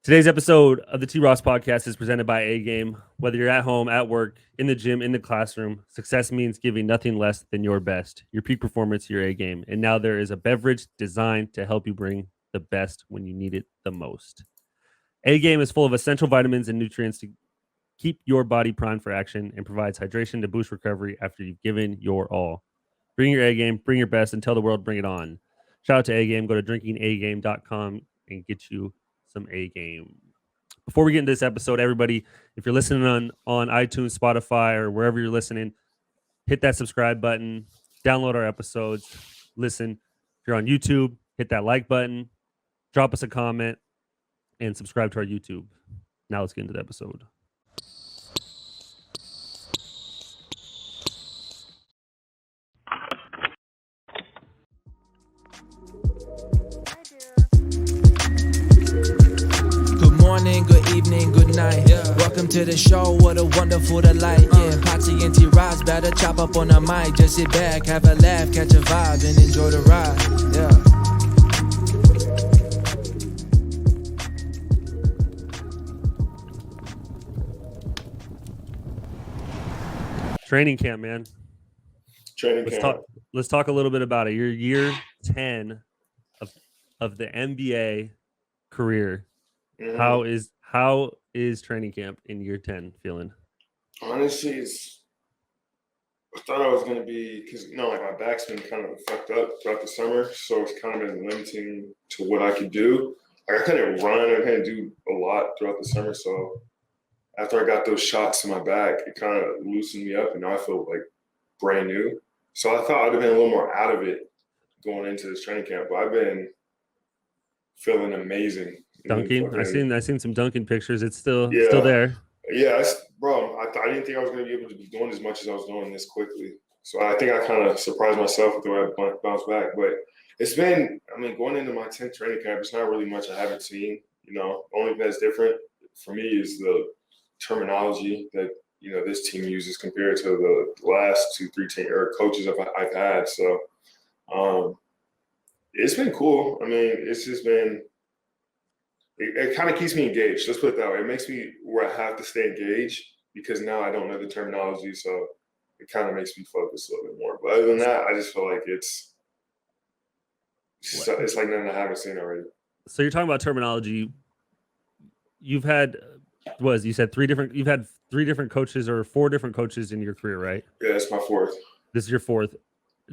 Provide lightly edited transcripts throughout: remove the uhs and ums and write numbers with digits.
Today's episode of the T.Ross Podcast is presented by A Game. Whether you're at home, at work, in the gym, in the classroom, success means giving nothing less than your best, your peak performance, your A game. And now there is a beverage designed to help you bring the best when you need it the most. A Game is full of essential vitamins and nutrients to keep your body primed for action and provides hydration to boost recovery after you've given your all. Bring your A game, bring your best, and tell the world, bring it on. Shout out to A Game. Go to drinkingagame.com and get you some A Game. Before we get into this episode, everybody, if you're listening on iTunes, Spotify, or wherever you're listening, hit that subscribe button, download our episodes, listen. If you're on YouTube, hit that like button, drop us a comment, and subscribe to our YouTube. Now let's get into the episode. Morning, good evening, good night. Welcome to the show, what a wonderful delight. Patsy and T.Ross better chop up on the mic. Just sit back, have a laugh, catch a vibe, and enjoy the ride. Training camp, man. Let's talk a little bit about it. Your year 10 of the NBA career. Mm-hmm. How is training camp in year 10 feeling? Honestly, I thought I was going to be, because, my back's been kind of fucked up throughout the summer, so it's kind of been limiting to what I could do. Like, I couldn't run, I couldn't do a lot throughout the summer, so after I got those shots in my back, it kind of loosened me up, and now I feel like brand new. So I thought I'd have been a little more out of it going into this training camp, but I've been feeling amazing. Dunking. I seen some dunking pictures. It's still there. Yeah, bro. I didn't think I was going to be able to be doing as much as I was doing this quickly. So I think I kind of surprised myself with the way I bounced back. But it's been, going into my 10th training camp, it's not really much I haven't seen. The only thing that's different for me is the terminology that this team uses compared to the last 2-3 coaches I've had. So it's been cool. It's just been. It kind of keeps me engaged. Let's put it that way. It makes me where I have to stay engaged because now I don't know the terminology, so it kind of makes me focus a little bit more. But other than that, I just feel like it's like nothing I haven't seen already. So you're talking about terminology. You've had you've had 3 different coaches or 4 different coaches in your career, right? Yeah, it's my 4th. This is your 4th.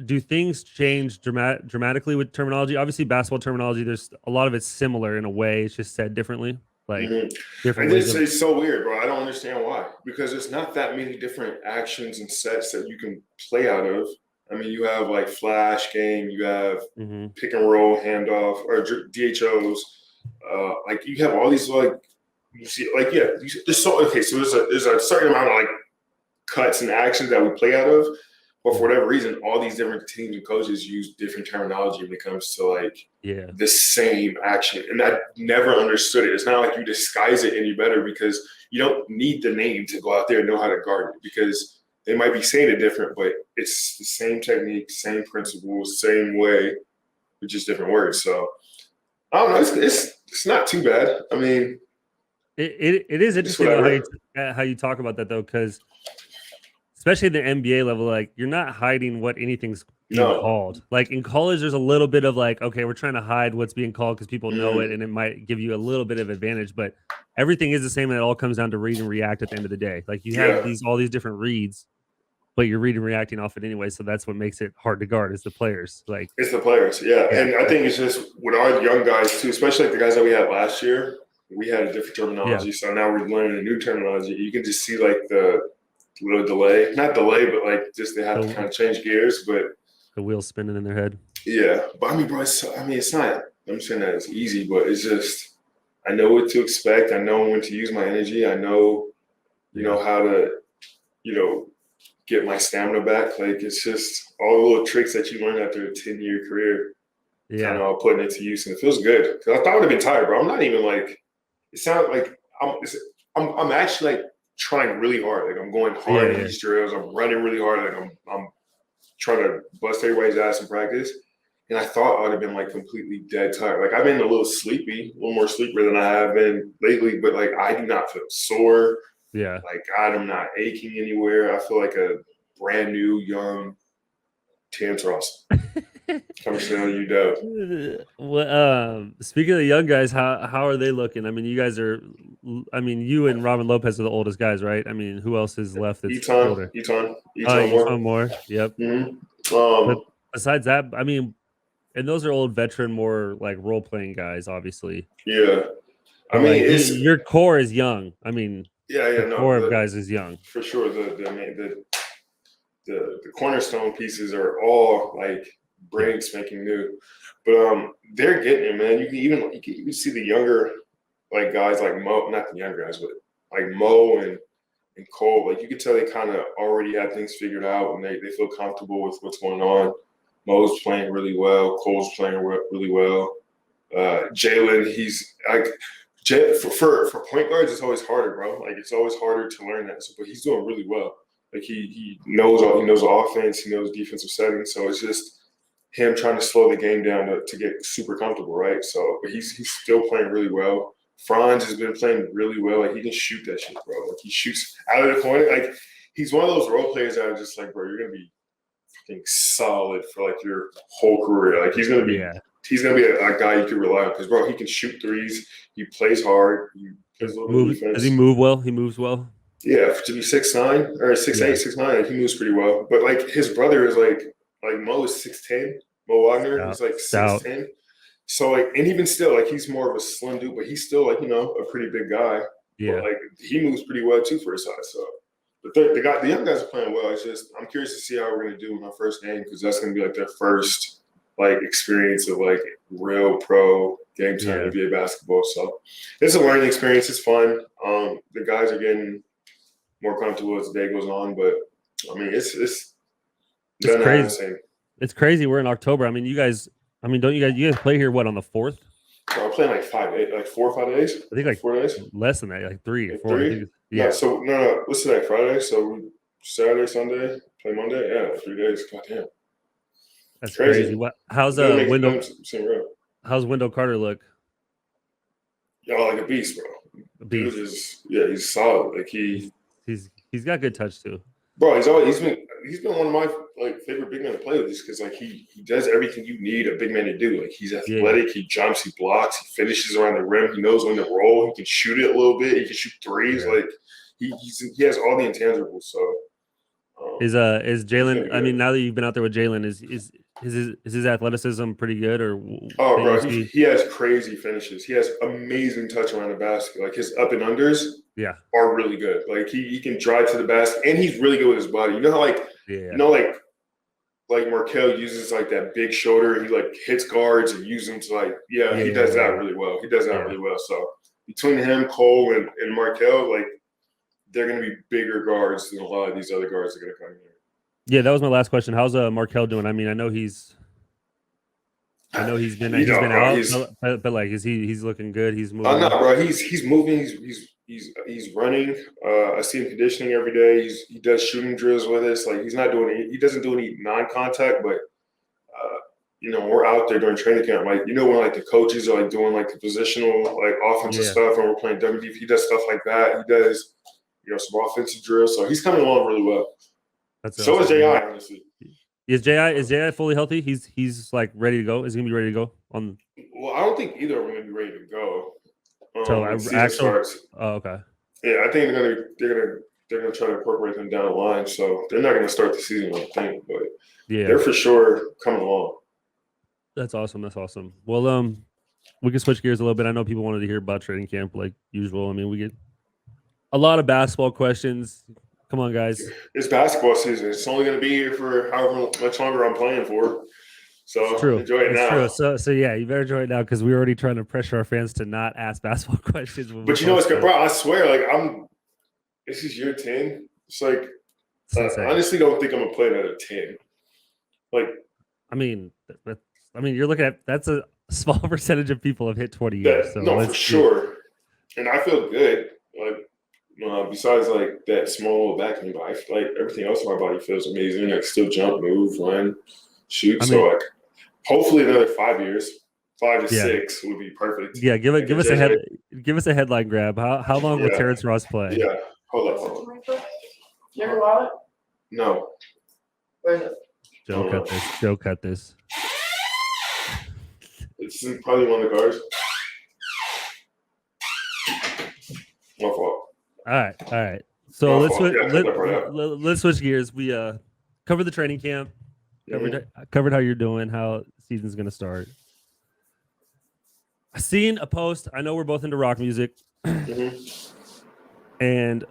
Do things change dramatically with terminology? Obviously, basketball terminology, there's a lot of it's similar in a way. It's just said differently. Different. It's so weird, bro. I don't understand why. Because there's not that many different actions and sets that you can play out of. You have like flash game, you have pick and roll, handoff, or DHOs. You have all these there's so there's a certain amount of cuts and actions that we play out of. But for whatever reason, all these different teams and coaches use different terminology when it comes to the same action. And I never understood it. It's not like you disguise it any better because you don't need the name to go out there and know how to guard it because they might be saying it different, but it's the same technique, same principles, same way, with just different words. So I don't know. It's not too bad. It is interesting how you talk about that though, because especially at the NBA level, you're not hiding what anything's being called. In college, there's a little bit of okay, we're trying to hide what's being called because people know it, and it might give you a little bit of advantage. But everything is the same, and it all comes down to read and react at the end of the day. You have all these different reads, but you're reading and reacting off it anyway. So that's what makes it hard to guard is the players. It's the players, yeah. And I think it's just with our young guys too, especially the guys that we had last year. We had a different terminology, so now we're learning a new terminology. You can just see the little delay, not delay, but just they have to kind of change gears, but the wheels spinning in their head. Yeah, but bro, it's not. I'm saying that it's easy, but it's just I know what to expect. I know when to use my energy. I know, how to, get my stamina back. It's just all the little tricks that you learn after a 10-year career. Kind of all putting it to use, and it feels good. Because I thought I would have been tired, bro. I'm not even It sounds like I'm actually trying really hard. I'm going hard in these drills. I'm running really hard. I'm trying to bust everybody's ass in practice. And I thought I would have been like completely dead tired. Like I've been a little sleepy, a little more sleeper than I have been lately, but like I do not feel sore. Yeah. Like I'm not aching anywhere. I feel like a brand new young T.Ross. Come tell you dope. Well, speaking of the young guys, how are they looking? I mean, you guys are. I mean, you and Robin Lopez are the oldest guys, right? I mean, who else is left that's older? Eton Moore. Yep. Mm-hmm. But besides that, I mean, and those are old veteran, more like role playing guys, obviously. Yeah. I mean, like, your core is young. I mean, the core of guys is young for sure. The cornerstone pieces are all like brand spanking new, but they're getting it, man. You can even see the younger like guys like Mo, not the younger guys, but like Mo and Cole. Like you could tell they kind of already had things figured out and they feel comfortable with what's going on. Mo's playing really well. Cole's playing really well. Jalen, he's like for point guards, it's always harder, bro. Like it's always harder to learn that. So, but he's doing really well. Like he knows offense, he knows defensive settings. So it's just him trying to slow the game down to get super comfortable, right? So, but he's still playing really well. Franz has been playing really well. Like he can shoot that shit, bro. Like he shoots out of the corner. Like he's one of those role players that are just like, bro, you're gonna be fucking solid for like your whole career. Like he's gonna be a guy you can rely on because, bro, he can shoot threes. He plays hard. He plays a little bit of defense. Does he move well? He moves well. Yeah, to be 6'9" or 6'8", 6'9", he moves pretty well. But like his brother is like Mo is 6'10". Mo Wagner is like 6'10". So like, and even still, like he's more of a slim dude, but he's still like a pretty big guy. Yeah, but like he moves pretty well too for his size. So the young guys are playing well. It's just I'm curious to see how we're gonna do in our first game because that's gonna be like their first like experience of like real pro game time NBA basketball. So it's a learning experience. It's fun. The guys are getting more comfortable as the day goes on, but I mean it's crazy. It's crazy. We're in October. I mean, you guys. I mean, don't you guys play here? What on the 4th? I'm playing like 4 or 5 days. I think like 4 days. Less than that, like 3 or 4. 3? Yeah. So no. What's today? Friday. So Saturday, Sunday, play Monday. Yeah, 3 days. Goddamn. That's crazy. What? How's Wendell? How's Wendell Carter look? Y'all like a beast, bro. A beast. He's solid. Like he's got good touch too. Bro, he's been one of my like favorite big men to play with just because like he does everything you need a big man to do. Like he's athletic, he jumps, he blocks, he finishes around the rim, he knows when to roll, he can shoot it a little bit, he can shoot threes. Like he has all the intangibles. So is Jalen? I mean, now that you've been out there with Jalen, is his athleticism pretty good or? Oh, bro, he has crazy finishes. He has amazing touch around the basket. Like his up and unders, are really good. Like he can drive to the basket, and he's really good with his body. You know how like Markel uses like that big shoulder. He like hits guards and uses them to he does that really well. He does that really well. So between him, Cole, and Markel, like they're going to be bigger guards than a lot of these other guards that are going to come in here. Yeah, that was my last question. How's Markel doing? I mean, I know he's been out, but like, he's looking good? He's moving. No, bro. He's moving. He's running. I see him conditioning every day. He does shooting drills with us. Like he doesn't do any non-contact, but we're out there during training camp. Like when like the coaches are like doing like the positional like offensive stuff, and we're playing WDF. He does stuff like that. He does some offensive drills. So he's coming along really well. So is J.I. honestly. Is J.I. fully healthy? He's like ready to go. Is he gonna be ready to go on? Well, I don't think either of them gonna be ready to go. Starts. Oh, okay. Yeah, I think they're gonna try to incorporate them down the line. So they're not gonna start the season, I think, but they're for sure coming along. That's awesome. Well, we can switch gears a little bit. I know people wanted to hear about training camp like usual. I mean, we get a lot of basketball questions. Come on, guys. It's basketball season. It's only going to be here for however much longer I'm playing for. So enjoy it now. True. So yeah, you better enjoy it now because we're already trying to pressure our fans to not ask basketball questions. But you know what's good, bro? I swear, like this is year 10. It's like I honestly don't think I'm gonna play that at 10. Like, I mean, you're looking at that's a small percentage of people have hit 20 years. For sure. And I feel good. Like. Besides like that small back pain, but I feel like everything else in my body feels amazing. I can still jump, move, run, shoot. Hopefully another 5 years. 5 to 6 would be perfect. Yeah, give us a headline grab. How long will Terrence Ross play? Yeah. Hold up. Your wallet? No. Where is it? Joe cut this. It's probably one of the guards. My fault. All right. So let's switch gears. We covered the training camp. Covered how you're doing, how season's gonna start. I seen a post. I know we're both into rock music and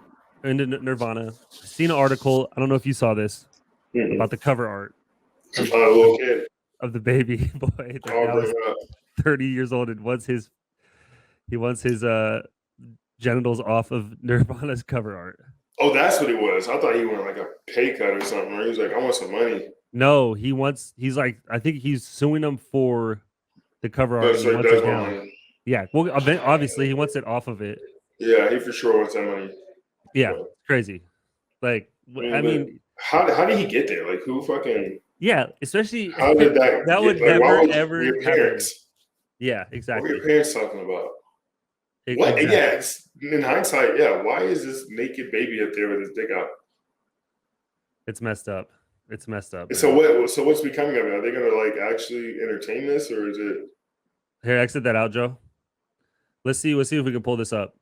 into Nirvana. I seen an article. I don't know if you saw this about the cover art of the baby boy that now is 30 years old and wants his genitals off of Nirvana's cover art. Oh, that's what it was. I thought he wanted like a pay cut or something. Or he was like, I want some money. No, I think he's suing them for the cover art. He wants it down. Yeah, well, obviously he wants it off of it. Yeah, he for sure wants that money. Yeah, crazy. Like, I mean, how did he get there? Like, who fucking? Yeah, especially how did that would never ever your parents? Happen. Yeah, exactly. What were your parents talking about? What? Exactly. Yeah, in hindsight, yeah. Why is this naked baby up there with his dick out? It's messed up. So what? So what's becoming of it? Are they gonna like actually entertain this, or is it? Here, exit that out, Joe. Let's see if we can pull this up.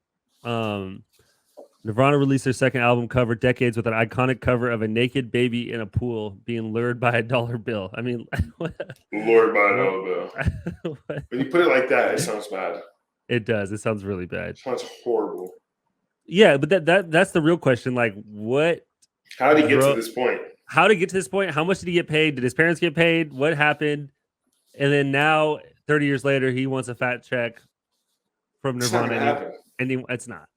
Nirvana released their second album cover, Decades, with an iconic cover of a naked baby in a pool being lured by a dollar bill. I mean, lured by a dollar bill. When you put it like that, it sounds bad. It does. It sounds really bad. It sounds horrible. Yeah, but that's the real question. Like, what? How did he get to this point? How to get to this point? How much did he get paid? Did his parents get paid? What happened? And then now, 30 years later, he wants a fat check from Nirvana. It's not.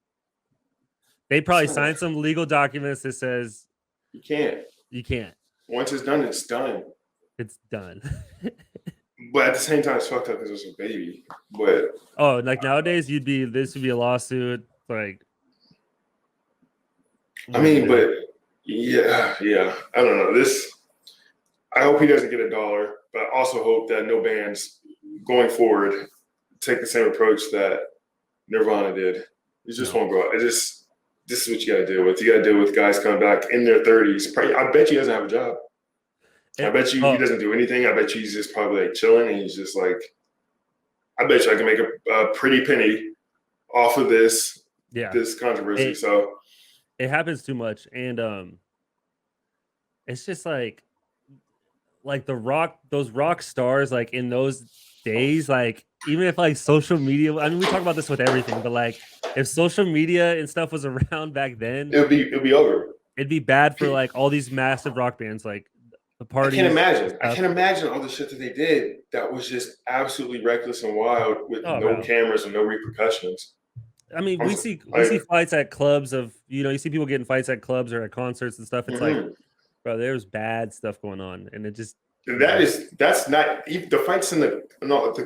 They probably signed some legal documents that says you can't. Once it's done, it's done. It's done. But at the same time, it's fucked up because it's a baby. But like nowadays, this would be a lawsuit. Like, I mean, but yeah. I don't know. I hope he doesn't get a dollar, but I also hope that no bands going forward take the same approach that Nirvana did. You just won't go out. This is what you got to deal with. You got to deal with guys coming back in their 30s. I bet you he doesn't have a job. I bet you he doesn't do anything. I bet you he's just probably like chilling, and he's just like, I bet you I can make a pretty penny off of this controversy. So it happens too much, and it's just like those rock stars, like in those days, like even if like social media, I mean, we talk about this with everything, but like if social media and stuff was around back then, it'd be over. It'd be bad for like all these massive rock bands, like the parties. I can't imagine all the shit that they did that was just absolutely reckless and wild with no cameras and no repercussions. I mean, we see fights at clubs you see people getting fights at clubs or at concerts and stuff. It's like, bro, there's bad stuff going on, and it just that's not the fights in the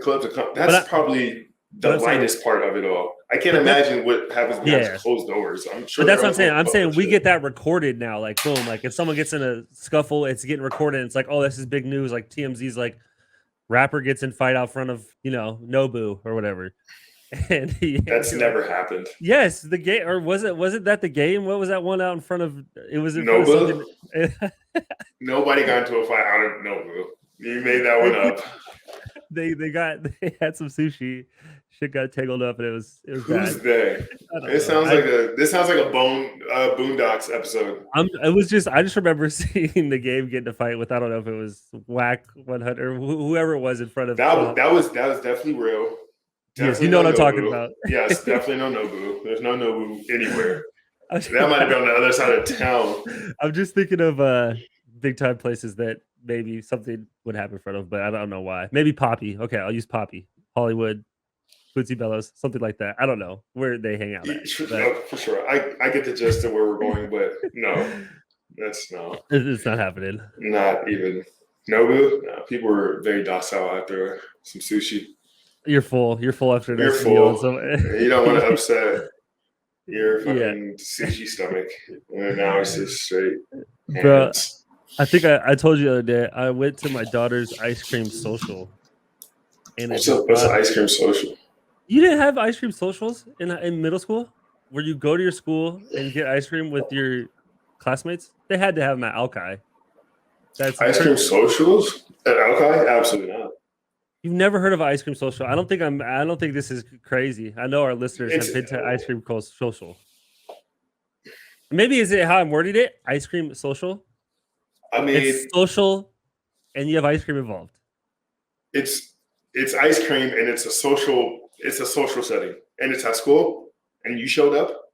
clubs. That's probably the lightest part of it all. I can't imagine what happens behind closed doors. I'm sure. But that's what I'm saying. I'm saying we get that recorded now. Like, boom. Like, if someone gets in a scuffle, it's getting recorded. And it's like, oh, this is big news. Like, TMZ's like, rapper gets in fight out front of Nobu or whatever. And that's never happened. Yes, the game, or was it that the game? What was that one out in front of? It was Nobu. Nobody got into a fight out of Nobu. You made that one up. They had some sushi. Shit got tangled up, and it was Who's bad. they? This sounds like a Boondocks episode. I just remember seeing the game get in a fight with, I don't know if it was Whack 100 or whoever it was in front of that was definitely real. Yes, you know what I'm talking about. Yes, definitely no Nobu. There's no Nobu anywhere. That might have been on the other side of town. I'm just thinking of big time places that maybe something would happen in front of, but I don't know why. Maybe Poppy. Okay, I'll use Poppy. Hollywood, Bootsy Bellows, something like that. I don't know where they hang out at. No, for sure. I get the gist of where we're going, but no. It's not happening. Not even Nobu. No, people were very docile after some sushi. You're full after this. You're full. You don't want to upset your fucking sushi stomach. And now it's just straight. Bro, I think I told you the other day, I went to my daughter's ice cream social. And what's an ice cream social? You didn't have ice cream socials in middle school? Where you go to your school and get ice cream with your classmates? They had to have them at Alki. That's ice cream socials at Alki? Absolutely not. You've never heard of an ice cream social? I don't think this is crazy. I know our listeners have been to ice cream social. Maybe is it how I'm wording it? Ice cream social? I mean, it's social and you have ice cream involved. It's ice cream and it's a social setting. And it's at school and you showed up.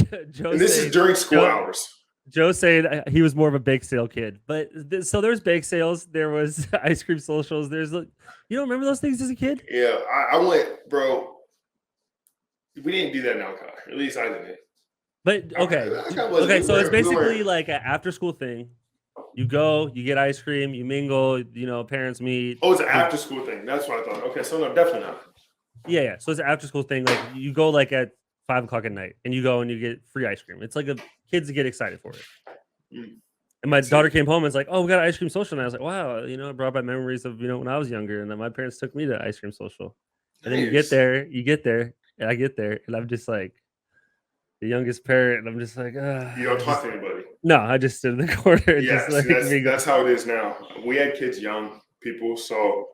And this is during school hours. Joe saying he was more of a bake sale kid, but so there's bake sales. There was ice cream socials. You don't remember those things as a kid? Yeah, I went, bro. We didn't do that in Alki. At least I didn't. But okay. So it's basically like an after school thing. You go, you get ice cream, you mingle. Parents meet. Oh, it's an after school thing. That's what I thought. Okay, so no, definitely not. Yeah. So it's an after school thing. Like you go like at 5 o'clock at night, and you go and you get free ice cream. It's like kids get excited for it. And my daughter came home and was like, "Oh, we got an ice cream social." And I was like, "Wow, it brought back memories of when I was younger." And then my parents took me to ice cream social. And then you get there, and I get there, and I'm just like the youngest parent, and I'm just like, you don't talk to anybody. No, I just stood in the corner. Yeah, that's how it is now. We had kids, young people, so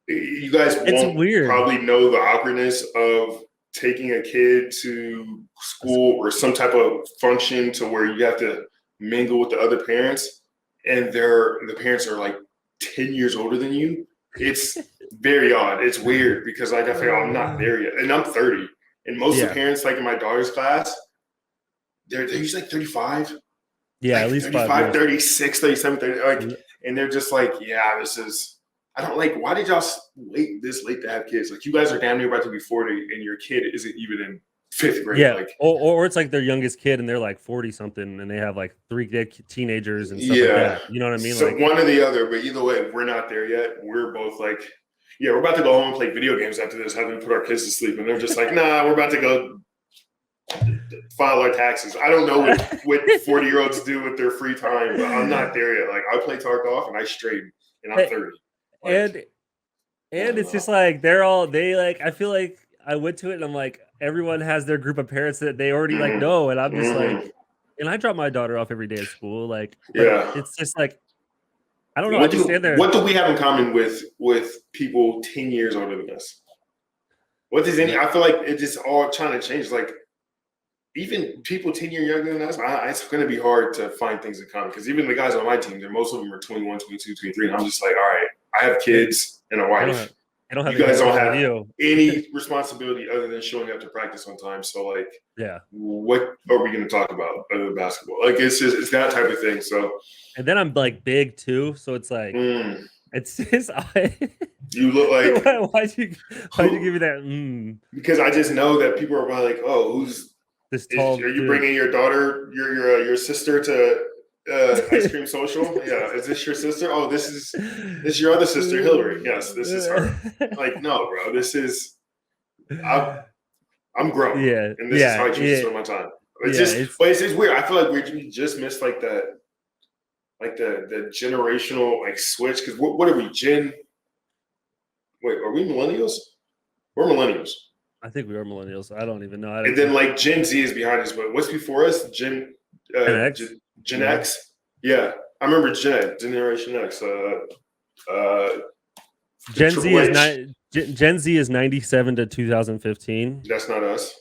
you guys won't probably know the awkwardness of taking a kid to school or some type of function to where you have to mingle with the other parents, and the parents are like 10 years older than you. It's very odd. It's weird because I feel I'm not there yet, and I'm 30. And most of the parents, like in my daughter's class, they're usually like 35. Yeah, like at least 35, 36, 37, 30. And they're just like, yeah, this is. I don't like. Why did y'all wait this late to have kids? Like, you guys are damn near about to be 40, and your kid isn't even in 5th grade. Yeah, like, or it's like their youngest kid, and they're like 40 something, and they have like 3 teenagers and stuff like that. You know what I mean? So one or the other, but either way, we're not there yet. We're both like, yeah, we're about to go home and play video games after this, having put our kids to sleep, and they're just like, nah, we're about to go file our taxes. I don't know what 40-year-olds do with their free time, but I'm not there yet. Like, I play Tarkov and I straighten, and I'm 30. And it's just like I feel like I went to it and I'm like, everyone has their group of parents that they already like know, and I'm just like, and I drop my daughter off every day at school. Like, it's just like, I don't know. I just stand there. What do we have in common with people 10 years older than us? What does I feel like it's just all trying to change. Like, even people 10 years younger than us, it's going to be hard to find things in common, because even the guys on my team, most of them are 21, 22, 23, and I'm just like, all right, I have kids and a wife. You guys don't have any responsibility other than showing up to practice on time. So, like, what are we going to talk about other than basketball? Like, it's that type of thing. So, and then I'm like big too, so it's like it's just you look like why'd you give me that? Because I just know that people are like, oh, who's this tall? Are you bringing your daughter, your sister to ice cream social? Yeah. Is this your sister? Oh, this is your other sister, Hillary. Yes, this is her. Like, no, bro. This is I'm grown. Yeah. And this is how I choose to spend my time. It's weird. I feel like we just missed like that, like the generational like switch. Because what are we? Wait, are we millennials? We're millennials. I think we are millennials. I don't even know. And then like Gen Z is behind us, but what's before us? Gen X. Gen X. Yeah, I remember Generation X. Gen Z is 97 to 2015. That's not us.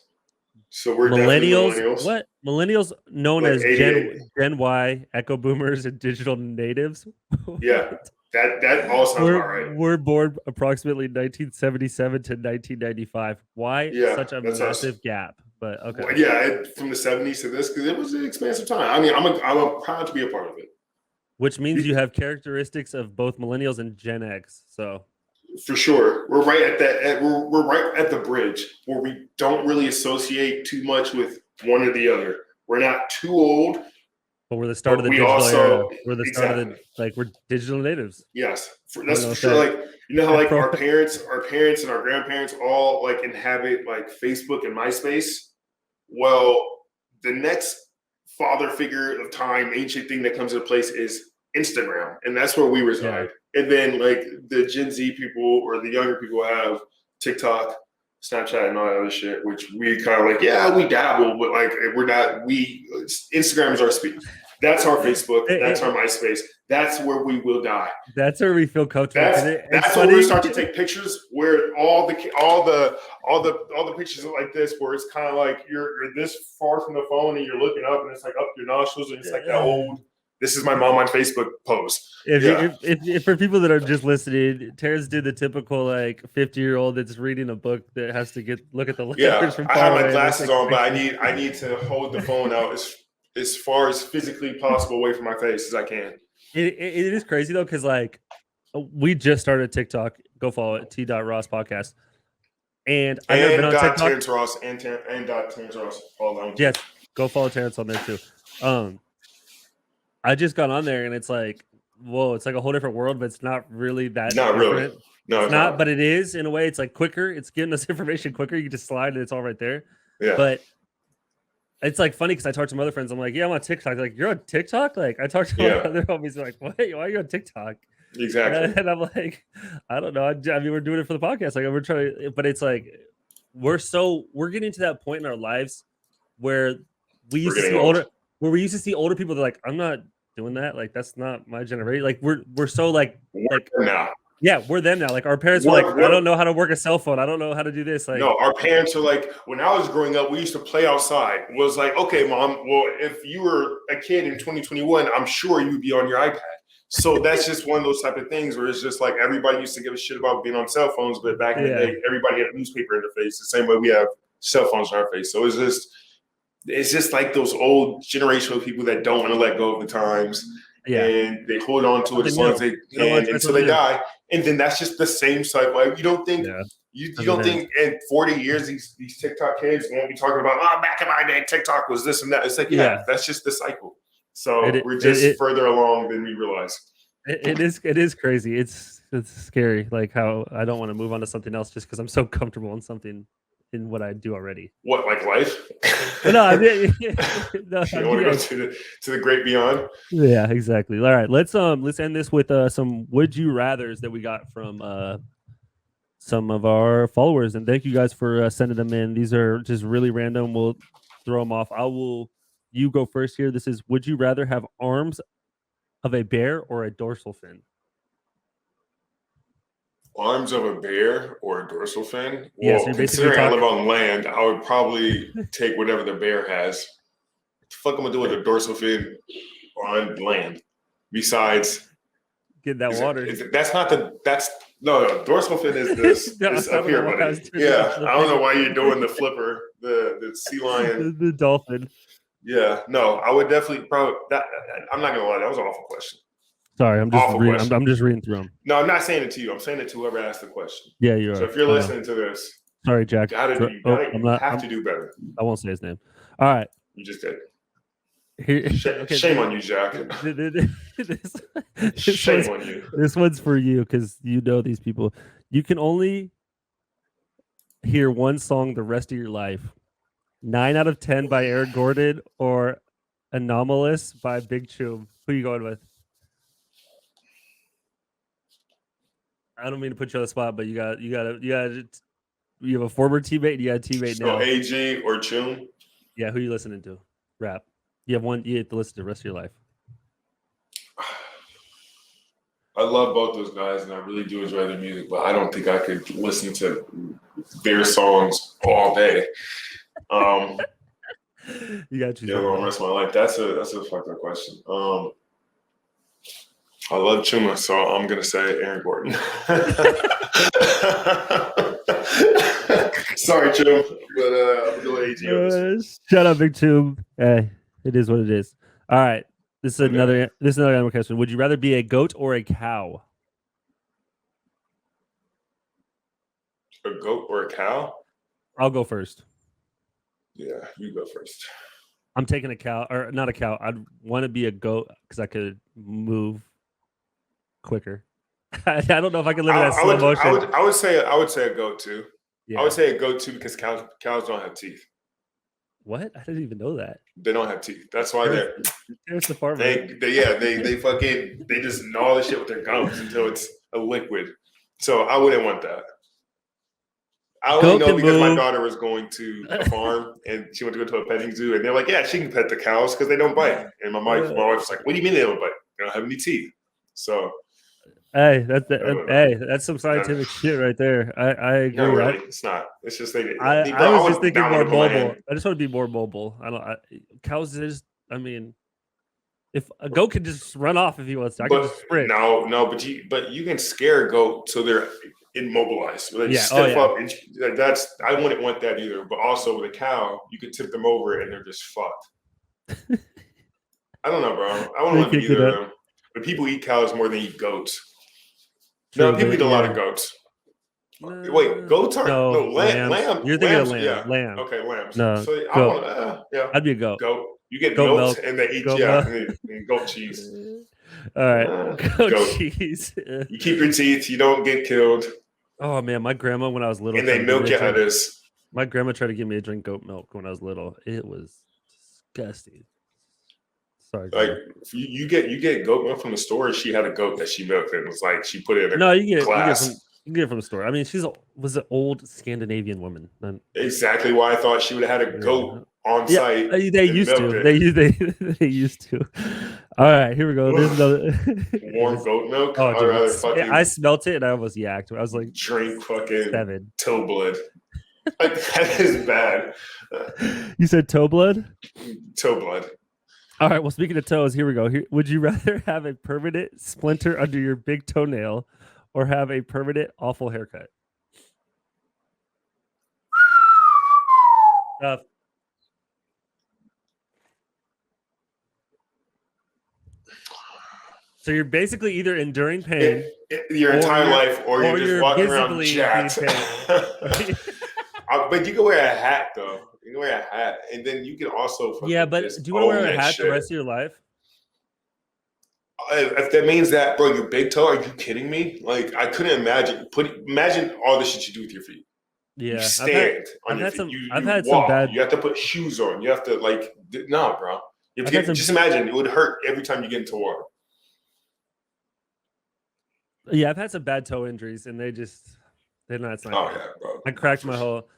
So we're millennials. What millennials known like as Gen Y, Echo Boomers, and digital natives? Yeah. That all sounds about right. We're born approximately 1977 to 1995. Why such a massive gap? But okay. Well, yeah, from the 70s to this, because it was an expansive time. I mean, I'm proud to be a part of it. Which means you have characteristics of both millennials and Gen X. So for sure, we're right at that. We're right at the bridge where we don't really associate too much with one or the other. We're not too old. But we're the start of the digital era. We're the start of we're digital natives. Yes, that's for sure. Like, you know how like our parents and our grandparents all like inhabit like Facebook and MySpace. Well, the next father figure of time, ancient thing that comes into place is Instagram, and that's where we reside. Yeah. And then like the Gen Z people or the younger people have TikTok, Snapchat, and all that other shit, which we kind of like, yeah, we dabble, but like Instagram is our speed. That's our Facebook. That's our MySpace. That's where we will die. That's where we feel comfortable. That's where we start to take pictures where all the pictures are like this, where it's kind of like you're this far from the phone and you're looking up and it's like up your nostrils and it's like that old. This is my mom on Facebook pose. If for people that are just listening, Terrence did the typical like 50-year-old that's reading a book that has to look at the letters from far I have away. My glasses on, but I need to hold the phone out as far as physically possible away from my face as I can. It is crazy though, because like we just started TikTok. Go follow it, T.Ross Podcast. And I've never been on TikTok. Terrence Ross and Terrence Ross. Yes, go follow Terrence on there too. I just got on there and it's like, whoa, it's like a whole different world, but it's not really that different. Really. No, it's not, but it is in a way. It's like quicker. It's getting us information quicker. You can just slide and it's all right there. Yeah. But it's like funny because I talked to some other friends. I'm like, yeah, I'm on TikTok. They're like, you're on TikTok? Like I talked to my other homies. They're like, what? Why are you on TikTok? Exactly. And I'm like, I don't know. I mean, we're doing it for the podcast. Like we're trying to, but it's like we're getting to that point in our lives where we used to see older people. They're like, I'm not doing that. Like that's not my generation. Like we're so like now. Yeah, we're them now. Like our parents were like, I don't know how to work a cell phone. I don't know how to do this. Like, no, our parents are like, when I was growing up, we used to play outside. It was like, okay, mom, well, if you were a kid in 2021, I'm sure you would be on your iPad. So that's just one of those type of things where it's just like everybody used to give a shit about being on cell phones, but back in the day, everybody had a newspaper in their face the same way we have cell phones in our face. So it's just like those old generational people that don't want to let go of the times. Yeah. And they hold on to it as long as they can until they die. And then that's just the same cycle. Like, you don't think you don't think in 40 years these TikTok kids won't be talking about, back in my day, TikTok was this and that. It's like, that's just the cycle. So we're just further along than we realize. It is crazy. It's scary. Like how I don't want to move on to something else just because I'm so comfortable in something in what I do already. What, like life? No, I mean, you want to go to the great beyond. Yeah, exactly. All right, let's end this with some would you rather's that we got from some of our followers, and thank you guys for sending them in. These are just really random. We'll throw them off. You go first here. This is: would you rather have arms of a bear or a dorsal fin? Arms of a bear or a dorsal fin? Well, so considering I live on land, I would probably take whatever the bear has. What the fuck am I doing with a dorsal fin on land? Besides, get that water. No, dorsal fin is this. It's up here, buddy. I don't know why you're doing the flipper, the sea lion, the dolphin. Yeah, no, I would definitely I'm not gonna lie, that was an awful question. Sorry, I'm just reading through them. No, I'm not saying it to you. I'm saying it to whoever asked the question. Yeah, you are. So if you're listening to this, sorry, Jack. You have to do better. I won't say his name. All right. You just did. Shame on you, Jack. Shame on you. This one's for you because you know these people. You can only hear one song the rest of your life. 9 out of 10 by Eric Gordon or Anomalous by Big Chum. Who are you going with? I don't mean to put you on the spot, but you have a former teammate and you got a teammate now. So AG or Chum? Yeah, who are you listening to? Rap. You have to listen to the rest of your life. I love both those guys and I really do enjoy their music, but I don't think I could listen to their songs all day. You got you. Yeah, the rest of my life. That's a fucked up question. I love Chuma, so I'm gonna say Aaron Gordon. Sorry, Chum, but I'm going AG. Shut up, Big Chum. Hey, it is what it is. All right, this is another animal question. Would you rather be a goat or a cow? A goat or a cow? I'll go first. Yeah, you go first. I'm taking a cow, or not a cow. I'd want to be a goat because I could move quicker. I don't know if I can live in that slow motion. I would say a goat too. Yeah. I would say a goat too because cows don't have teeth. What? I didn't even know that. They don't have teeth. That's why there's the farmer. They just gnaw the shit with their gums until it's a liquid. So I wouldn't want that. I only know because my daughter was going to a farm and she went to go to a petting zoo, and they're like, yeah, she can pet the cows because they don't bite. And my wife was like, what do you mean they don't bite? They don't have any teeth. So hey, that's some scientific shit right there. I agree. No, really, it's not. It's just I was just thinking more mobile. I just want to be more mobile. Cows is. I mean, if a goat could just run off if he wants to, I can just sprint. No, but you can scare a goat so they're immobilized. They stiff up. And I wouldn't want that either. But also with a cow, you could tip them over and they're just fucked. I don't know, bro. I wouldn't want either of them. But people eat cows more than eat goats. True, no, people eat a lot of goats. Wait, goats are lamb. You're thinking of lamb. Yeah. Lamb. Okay, lambs. No, so I'd be a goat. Goat. You get milk and they eat and goat cheese. All right, goat cheese. You keep your teeth. You don't get killed. Oh man, my grandma when I was little. And they milk your udders. My grandma tried to give me a drink goat milk when I was little. It was disgusting. Sorry. Like you get goat milk from the store. She had a goat that she milked and it was like she put it in a glass. You get it from the store. I mean, was an old Scandinavian woman. Exactly why I thought she would have had a goat on site. They used to. They used to. All right, here we go. There's another warm goat milk. Oh, I smelt it and I almost yacked. I was like, drink fucking 7 toe blood. Like that is bad. You said toe blood? Toe blood. All right. Well, speaking of toes, here we go. Would you rather have a permanent splinter under your big toenail or have a permanent awful haircut? So you're basically either enduring pain your entire life, or you're just walking around jacked. But you can wear a hat though. You can wear a hat, and then you can also. Yeah, but do you want to wear a hat the rest of your life? If that means that, bro, your big toe, are you kidding me? Like, I couldn't imagine. Imagine all the shit you do with your feet. Yeah, you stand on your feet. I've had some bad. You have to put shoes on. You have to bro. Just imagine it would hurt every time you get into water. Yeah, I've had some bad toe injuries, and they're not. Oh yeah, bro. I cracked my whole.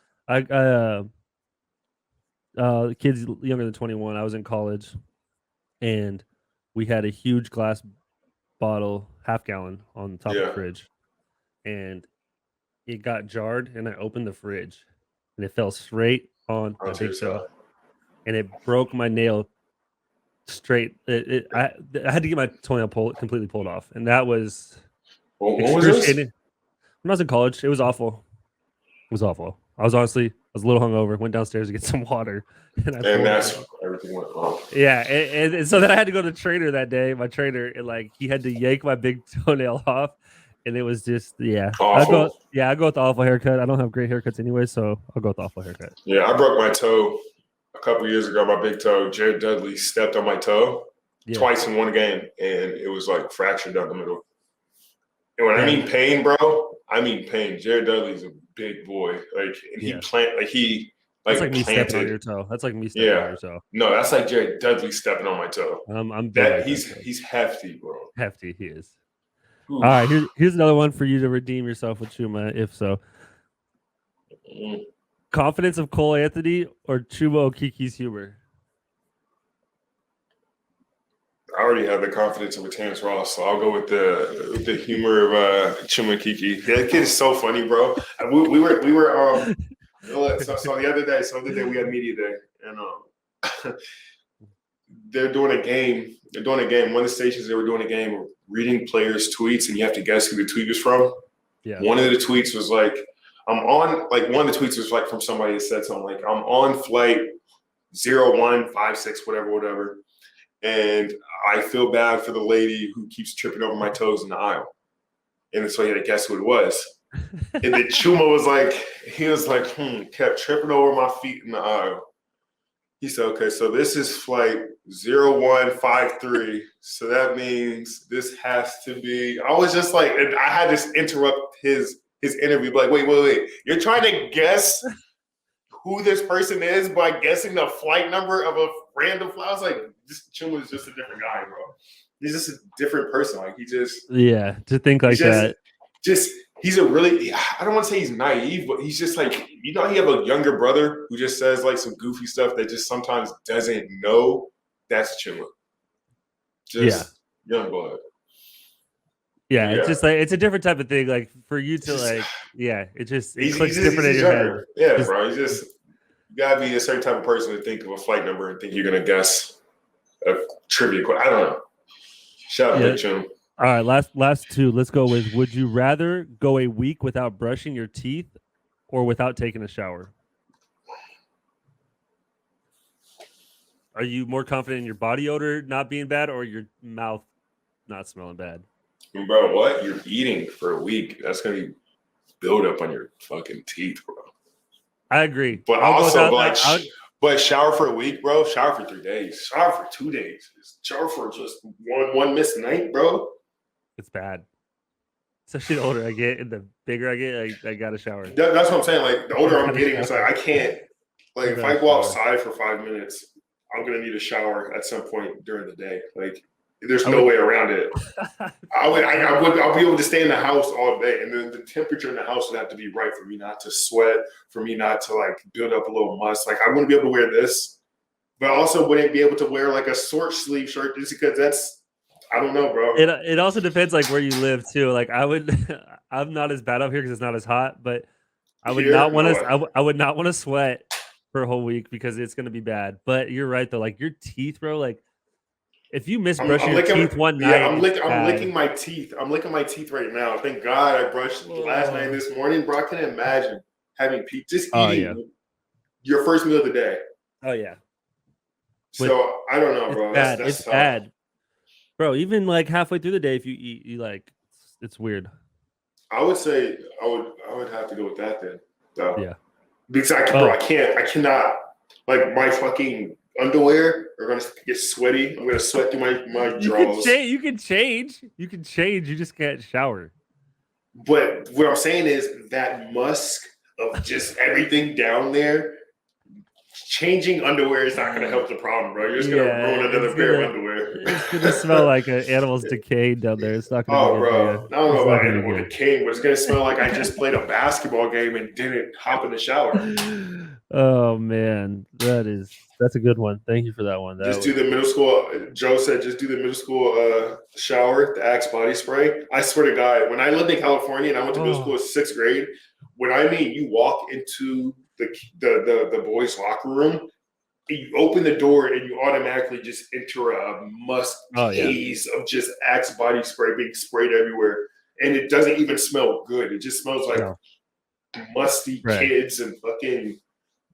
Kids younger than 21. I was in college, and we had a huge glass bottle, half gallon, on the top of the fridge, and it got jarred. And I opened the fridge, and it fell straight on my big toe, and it broke my nail straight. I had to get my toenail completely pulled off, and that was. What was this? When I was in college, it was awful. It was awful. I was a little hungover. Went downstairs to get some water, and that's everything went wrong. Yeah, and so then I had to go to the trainer that day. My trainer, and he had to yank my big toenail off, and it was just awful. I go with the awful haircut. I don't have great haircuts anyway, so I'll go with the awful haircut. Yeah, I broke my toe a couple years ago. My big toe. Jared Dudley stepped on my toe twice in one game, and it was like fractured down the middle. And when I mean pain, bro, I mean pain. Jared Dudley's a big boy. That's like me stepping on your toe. That's like me stepping on your toe. No, that's like Jared Dudley stepping on my toe. He's hefty, bro. Hefty, he is. Oof. All right, here's another one for you to redeem yourself with Chuma, if so. Confidence of Cole Anthony or Chuma Okiki's humor? I already have the confidence of a Terrence Ross, so I'll go with the humor of Chuma Kiki. That kid is so funny, bro. We were so the other day we had media day, and they're doing a game. One of the stations, they were doing a game of reading players' tweets, and you have to guess who the tweet was from. Yeah. One of the tweets was one of the tweets was from somebody that said something like, I'm on flight 0156, whatever. And I feel bad for the lady who keeps tripping over my toes in the aisle. And so he had to guess who it was. And then Chuma was kept tripping over my feet in the aisle. He said, okay, so this is flight 0153. So that means this has to be, I was just like, and I had to interrupt his interview, wait. You're trying to guess who this person is by guessing the flight number of a random flight. I was like, this Chuma is just a different guy, bro. He's just a different person. Like, he just to think like that. He's a really, I don't want to say he's naive, but he's just like, you know, he have a younger brother who just says like some goofy stuff that just sometimes doesn't know. That's Chuma. Young blood. Yeah, it's just like it's a different type of thing. Like for you to like, it clicks different in your head. Yeah, bro. You gotta be a certain type of person to think of a flight number and think you're gonna guess a trivia question. I don't know. Shout out to Chum. All right, last two. Let's go with: would you rather go a week without brushing your teeth or without taking a shower? Are you more confident in your body odor not being bad or your mouth not smelling bad? Bro, what? You're eating for a week. That's going to be build up on your fucking teeth, bro. I agree. But also, but shower for a week, bro. Shower for 3 days. Shower for 2 days. Shower for just one missed night, bro. It's bad. Especially the older I get and the bigger I get, I got to shower. That's what I'm saying. Like, the older I'm getting, it's like I can't. Like, if I go outside for 5 minutes, I'm going to need a shower at some point during the day. Like, there's no way around it. I'll be able to stay in the house all day, and then the temperature in the house would have to be right for me not to sweat, for me not to like build up a little must. Like, I wouldn't be able to wear this, but I also wouldn't be able to wear like a short sleeve shirt just because I don't know, bro. It also depends like where you live too. Like I'm not as bad up here because it's not as hot, but I would not want to. I would not want to sweat for a whole week because it's going to be bad. But you're right though. Like your teeth, bro. Like if you miss brushing your teeth one night, I'm licking my teeth. I'm licking my teeth right now. Thank God I brushed last night and this morning, bro. I can imagine having eating your first meal of the day. Oh yeah. So I don't know, bro. It's bad, bro. Even like halfway through the day, if you eat, you like, it's weird. I would say I would have to go with that then. So, yeah. Because I cannot, like, my fucking underwear are going to get sweaty. I'm going to sweat through my drawers. You can change. You just can't shower. But what I'm saying is that musk of just everything down there, changing underwear is not going to help the problem, bro. You're just going to ruin another pair of underwear. It's going to smell like an animal's decayed down there. It's not going to be good. Bro. I don't know about animal decaying, but it's going to smell like I just played a basketball game and didn't hop in the shower. Oh, man. That's a good one. Thank you for that one. Do the middle school. Joe said just do the middle school shower, the Axe body spray. I swear to God, when I lived in California and I went to middle school in 6th grade, when I mean you walk into the boys' locker room, you open the door and you automatically just enter a musk haze of just Axe body spray being sprayed everywhere. And it doesn't even smell good. It just smells like musty kids and fucking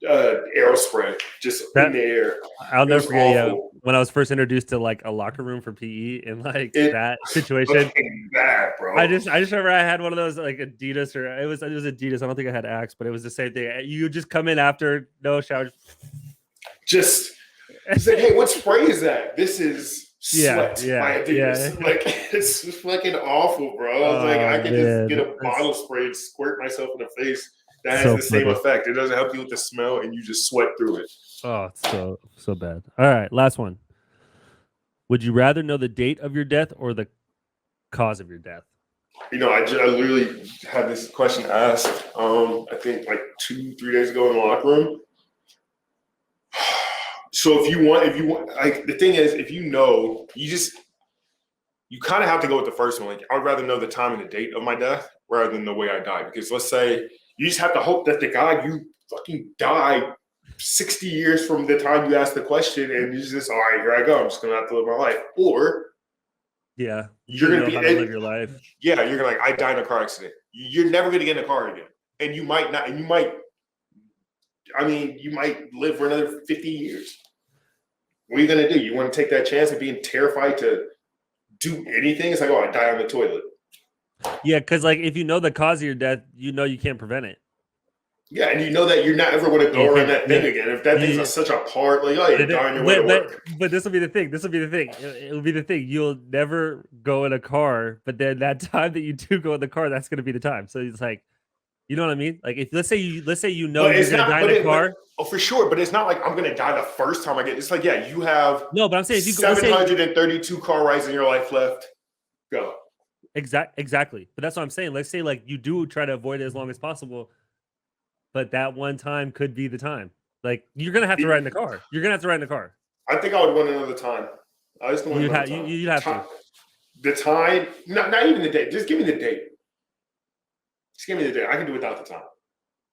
Aerospray just in the air. I'll never forget when I was first introduced to like a locker room for PE and like that situation. Bad, bro. I just remember I had one of those like Adidas or it was Adidas. I don't think I had Axe, but it was the same thing. You just come in after no shower. Just say, hey, what spray is that? This is sweat. Like it's fucking awful, bro. I was like, I can just get a bottle spray and squirt myself in the face. That has the same effect. It doesn't help you with the smell, and you just sweat through it. Oh, it's so bad. All right, last one. Would you rather know the date of your death or the cause of your death? You know, I literally had this question asked. I think like 2-3 days ago in the locker room. So if you want, like the thing is, if you know, you kind of have to go with the first one. Like I'd rather know the time and the date of my death rather than the way I died. Because let's say you just have to hope that the guy you fucking died 60 years from the time you asked the question, and you're just all right, here I go. I'm just gonna have to live my life. Or you're gonna know how to live your life. Yeah, you're gonna I died in a car accident. You're never gonna get in a car again, and you might not. And you might live for another 50 years. What are you gonna do? You want to take that chance of being terrified to do anything? It's like, I die on the toilet. Yeah, because like if you know the cause of your death, you know you can't prevent it. Yeah, and you know that you're not ever going to go around that thing again. If that thing's such a part, like, you're dying your way to work. But this will be the thing. It'll be the thing. You'll never go in a car, but then that time that you do go in the car, that's going to be the time. So it's like, You know what I mean? Like if let's say you know but you're gonna die in a car. For sure, but it's not like I'm gonna die the first time I get. It's like you have no, but I'm saying if you 732 car rides in your life left. Go. Exactly. But that's what I'm saying. Let's say like you do try to avoid it as long as possible, but that one time could be the time. Like you're gonna have to ride in the car. You're gonna have to ride in the car. I think I would want another time. I just want another time. You'd have to. The time, not even the date. Just give me the date. Just give me the date. I can do without the time.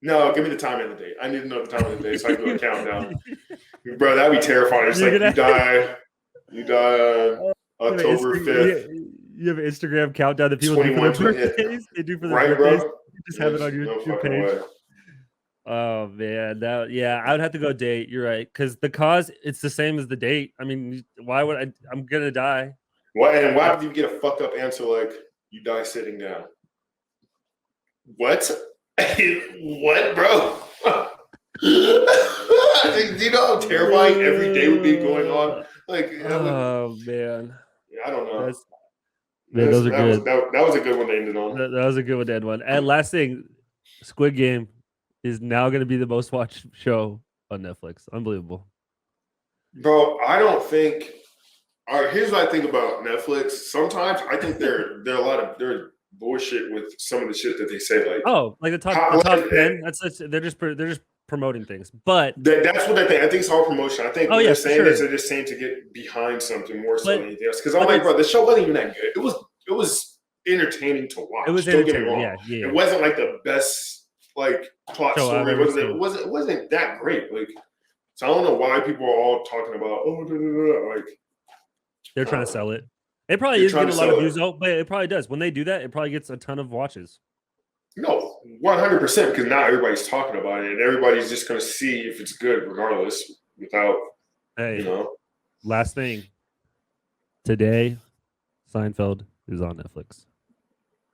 No, give me the time and the date. I need to know the time and the date so I can do a countdown. Bro, that'd be terrifying. It's like you die October 5th. You have an Instagram countdown that people do for their birthdays. They do for their birthdays. You just have it on your page. Way. Oh man, I would have to go date. You're right, because the cause it's the same as the date. I mean, why would I'm gonna die? Why do you get a fucked up answer like you die sitting down? What? What, bro? Do you know how terrifying every day would be going on? Like, oh man, I don't know. Those are good. That was a good one to end it on. That was a good one to end on. And last thing, Squid Game is now going to be the most watched show on Netflix. Unbelievable, bro. I don't think. All right, here's what I think about Netflix. Sometimes I think they're bullshit with some of the shit that they say. Like the top 10. They're just promoting things. But that's what I think. I think it's all promotion. I think what they're saying is they're just saying to get behind something more so than anything else. Because I'm like, bro, the show wasn't even that good. It was entertaining to watch. It was Don't get me entertaining. wrong. Yeah. It wasn't like the best plot story. It wasn't that great. Like, so I don't know why people are all talking about like. They're trying to sell it. It probably is getting a lot of views, though, but it probably does. When they do that, it probably gets a ton of watches. No, 100%, because now everybody's talking about it, and everybody's just going to see if it's good regardless without, Last thing. Today, Seinfeld is on Netflix.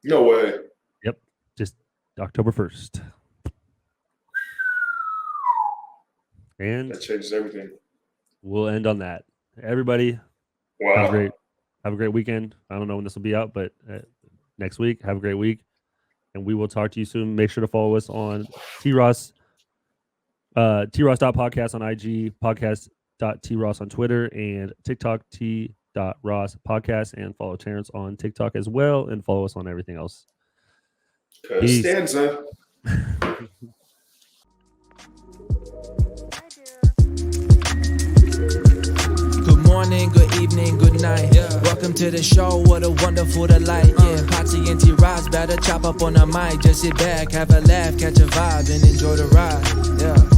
No way. Yep. Just October 1st. And that changes everything. We'll end on that. Everybody, wow. Have a great weekend. I don't know when this will be out, but next week, have a great week. And we will talk to you soon. Make sure to follow us on T.Ross, T.Ross.podcast on IG, podcast.T.Ross on Twitter, and TikTok, T.Ross Podcast. And follow Terrence on TikTok as well. And follow us on everything else. Stanza. Morning, good evening, good night. Welcome to the show, what a wonderful delight. Patsy and T.Ross better chop up on the mic. Just sit back, have a laugh, catch a vibe, and enjoy the ride.